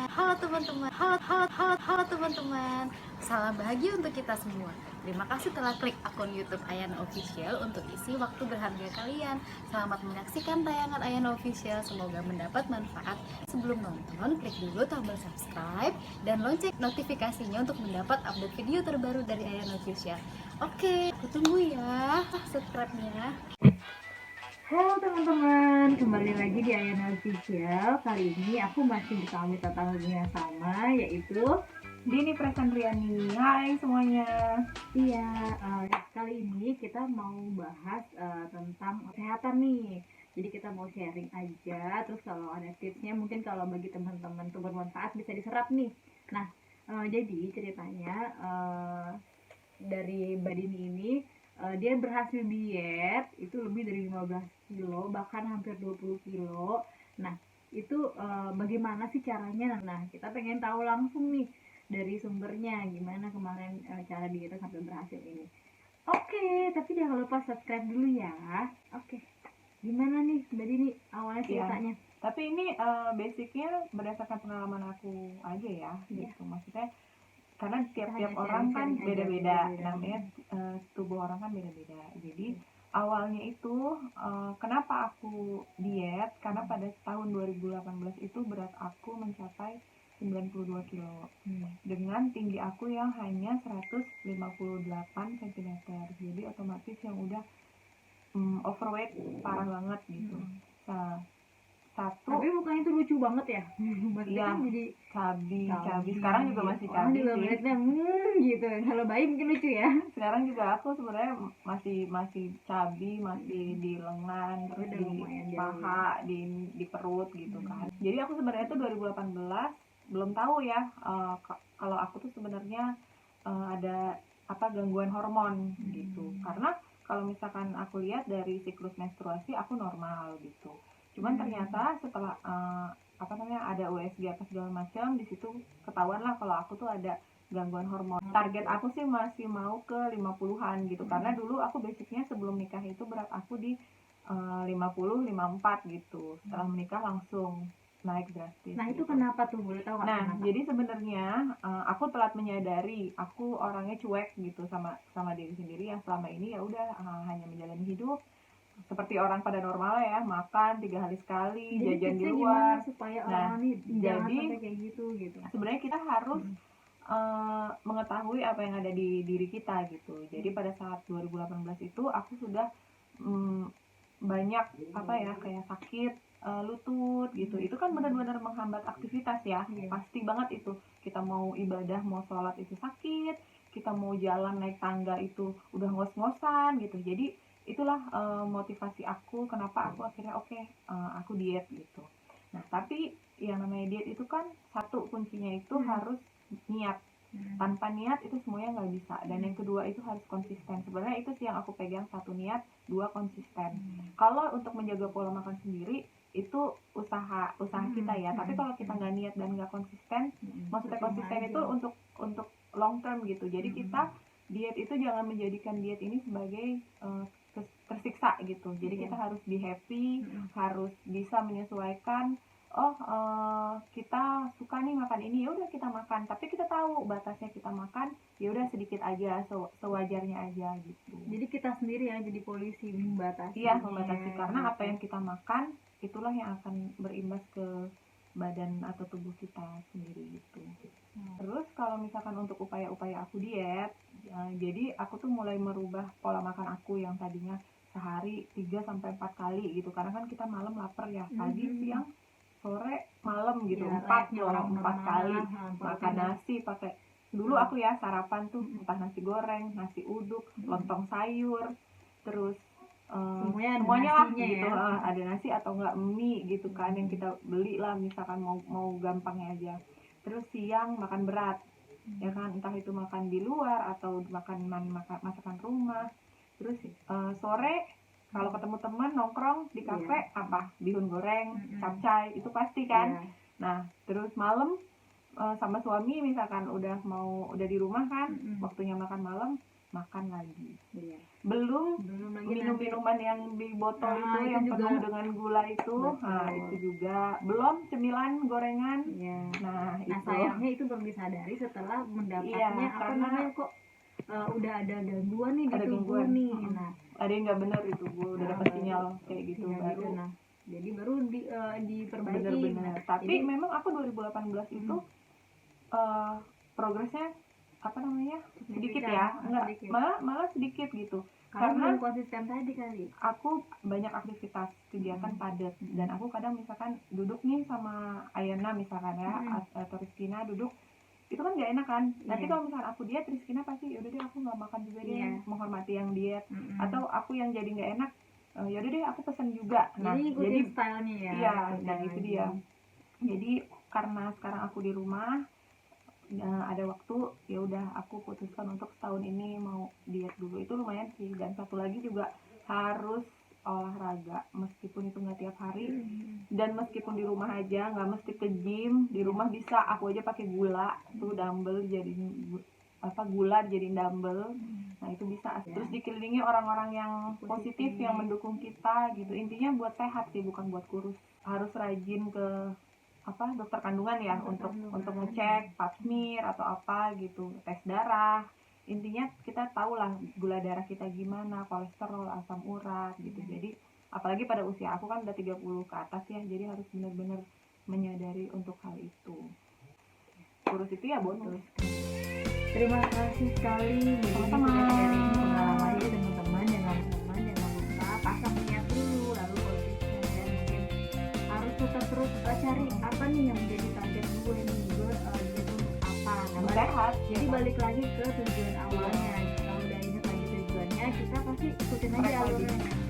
Halo teman-teman. Salam bahagia untuk kita semua. Terima kasih telah klik akun YouTube Ayana Official untuk isi waktu berharga kalian. Selamat menyaksikan tayangan Ayana Official. Semoga mendapat manfaat. Sebelum nonton, klik dulu tombol subscribe dan lonceng notifikasinya untuk mendapat update video terbaru dari Ayana Official. Oke, aku tunggu ya subscribe-nya. Halo teman-teman, kembali lagi di Ayana Official. Kali ini aku masih bersama tamu yang sama, yaitu Dini Presandriani. Hai semuanya. Iya, kali ini kita mau bahas tentang kesehatan nih. Jadi kita mau sharing aja, terus kalau ada tipsnya mungkin kalau bagi teman-teman itu bermanfaat bisa diserap nih. Nah, jadi ceritanya dari Mbak Dini ini dia berhasil diet itu lebih dari 15 kilo, bahkan hampir 20 kilo. Nah, itu bagaimana sih caranya? Nah, kita pengen tahu langsung nih dari sumbernya gimana kemarin cara dietnya sampai berhasil ini. Oke, tapi jangan lupa subscribe dulu ya. Oke, gimana nih Mbak Dini awalnya ceritanya? Tapi ini basicnya berdasarkan pengalaman aku aja ya, gitu. Maksudnya karena tiap-tiap orang kan beda-beda, namanya tubuh orang kan beda-beda. Jadi awalnya itu kenapa aku diet, karena pada tahun 2018 itu berat aku mencapai 92 kilo dengan tinggi aku yang hanya 158 cm. Jadi otomatis yang udah overweight parah banget gitu. Nah, satu, tapi mukanya itu lucu banget ya. iya, Kan jadi cabi. Sekarang juga masih cabi juga sih. ngeliatnya gitu. Kalau bayi mungkin lucu ya. Sekarang juga aku sebenarnya masih cabi, masih di lengan, terus Udah di lumayan paha, di perut gitu kan. Jadi aku sebenarnya tuh 2018 belum tahu ya kalau aku tuh sebenarnya ada apa gangguan hormon gitu. Karena kalau misalkan aku lihat dari siklus menstruasi aku normal gitu. Cuman ternyata setelah apa namanya ada USG apa segala macam, di situ ketahuan lah kalau aku tuh ada gangguan hormon. Target aku sih masih mau ke 50-an gitu. Karena dulu aku basicnya sebelum nikah itu berat aku di 50-54 gitu. Setelah menikah langsung naik drastis. Nah, itu gitu. kenapa tuh? Boleh tahu nggak? Nah, kenapa? jadi sebenarnya aku telat menyadari aku orangnya cuek gitu sama diri sendiri yang selama ini ya udah hanya menjalani hidup seperti orang pada normal ya, makan 3 hari sekali, Jadi jajan di tipsnya luar. gimana supaya Nah, orang ini jangan jadi sampai kayak gitu. sebenarnya kita harus mengetahui apa yang ada di diri kita gitu. Jadi pada saat 2018 itu aku sudah banyak apa ya kayak sakit lutut gitu. Itu kan benar-benar menghambat aktivitas ya. Pasti banget itu. Kita mau ibadah, mau sholat itu sakit, kita mau jalan naik tangga itu udah ngos-ngosan gitu. Jadi itulah motivasi aku kenapa aku akhirnya aku diet gitu. Nah, tapi yang namanya diet itu kan satu kuncinya itu harus niat. Tanpa niat itu semuanya nggak bisa. Dan yang kedua itu harus konsisten. Sebenarnya itu sih yang aku pegang, satu niat, dua konsisten. Kalau untuk menjaga pola makan sendiri itu usaha kita ya. Tapi kalau kita nggak niat dan nggak konsisten, maksudnya konsisten itu untuk long term gitu. Jadi kita diet itu jangan menjadikan diet ini sebagai tersiksa gitu. Jadi kita harus be happy, harus bisa menyesuaikan. Kita suka nih makan ini, ya udah kita makan, tapi kita tahu batasnya kita makan, ya udah sedikit aja, sewajarnya aja gitu. Jadi kita sendiri yang jadi polisi membatasi. Iya, membatasi, karena apa yang kita makan itulah yang akan berimbas ke badan atau tubuh kita sendiri gitu. Terus kalau misalkan untuk upaya-upaya aku diet, jadi aku tuh mulai merubah pola makan aku yang tadinya sehari 3-4 kali gitu, karena kan kita malam lapar ya, pagi, siang, sore, malam gitu, Ya, 4 kali makan nasi pakai. Dulu aku ya sarapan tuh entah nasi goreng, nasi uduk, lontong sayur, terus semuanya lah gitu ya. Ada nasi atau enggak mie gitu kan yang kita beli lah, misalkan mau gampangnya aja. Terus siang makan berat ya kan, entah itu makan di luar atau masakan rumah. Terus sore kalau ketemu teman nongkrong di kafe apa bihun goreng, capcay, itu pasti kan. Nah, terus malam sama suami misalkan udah di rumah kan, waktunya makan malam, makan lagi. Belum minum-minuman yang di botol itu yang penuh dengan gula itu, itu juga belum cemilan gorengan. Nah, sayangnya itu baru disadari setelah mendapatnya Iya, apa karena- namanya kok udah ada gangguan nih di Ada tubuh gangguan. nih. Mm-mm. Nah, Ada yang nggak benar itu, gue udah dapat Nah, sinyal kayak gitu sinyal baru. gitu. Nah, jadi baru diperbaiki. Bener-bener. Nah, Tapi jadi- memang aku 2018 itu progresnya apa namanya sedikit ya, enggak sedikit. malah sedikit gitu. Karena karena- belum konsisten tadi kali. Aku banyak aktivitas kegiatan padat dan aku kadang misalkan duduk nih sama Ayana misalkan ya atau Rizkina duduk itu kan gak enak kan. Nanti Iya. kalau misalkan aku diet, Rizkina pasti yaudah deh aku nggak makan juga deh, Iya. menghormati yang diet. Mm-mm. Atau aku yang jadi nggak enak, yaudah deh aku pesen juga. Nah jadi ngikutin jadi stylenya ya. iya, Ikutin nah itu lagi. dia. Jadi karena sekarang aku di rumah, ada waktu, ya udah aku putuskan untuk setahun ini mau diet dulu. Itu lumayan sih. Dan satu lagi juga harus olahraga, meskipun itu nggak tiap hari. Dan meskipun di rumah aja, nggak mesti ke gym. Di rumah bisa. Aku aja pakai gula, tuh dumbbell jadi gula jadi dumbbell. Nah itu bisa. Terus dikelilingi orang-orang yang positif yang mendukung kita gitu. Intinya buat sehat sih, bukan buat kurus. Harus rajin ke dokter kandungan ya, Dokter untuk kandungan. ngecek pap smear atau apa gitu, tes darah. Intinya kita tahu lah gula darah kita gimana, kolesterol, asam urat gitu. Jadi apalagi pada usia aku kan udah 30 ke atas ya, jadi harus benar-benar menyadari untuk hal itu. Kurus itu ya bonus. Terima kasih sekali Mbak Dini Sama-sama. sudah sharing pengalamannya teman-teman. Jangan lupa pasang niat dulu, lalu konsisten, dan mungkin harus tetap terus cari apa nih yang menjadi target gue nih, gue gitu untuk apa. Nah, Sehat. jadi balik lagi ke tujuan awalnya. Kalau udah ingat lagi tujuannya, kita pasti ikutin aja Track lagi. alurnya.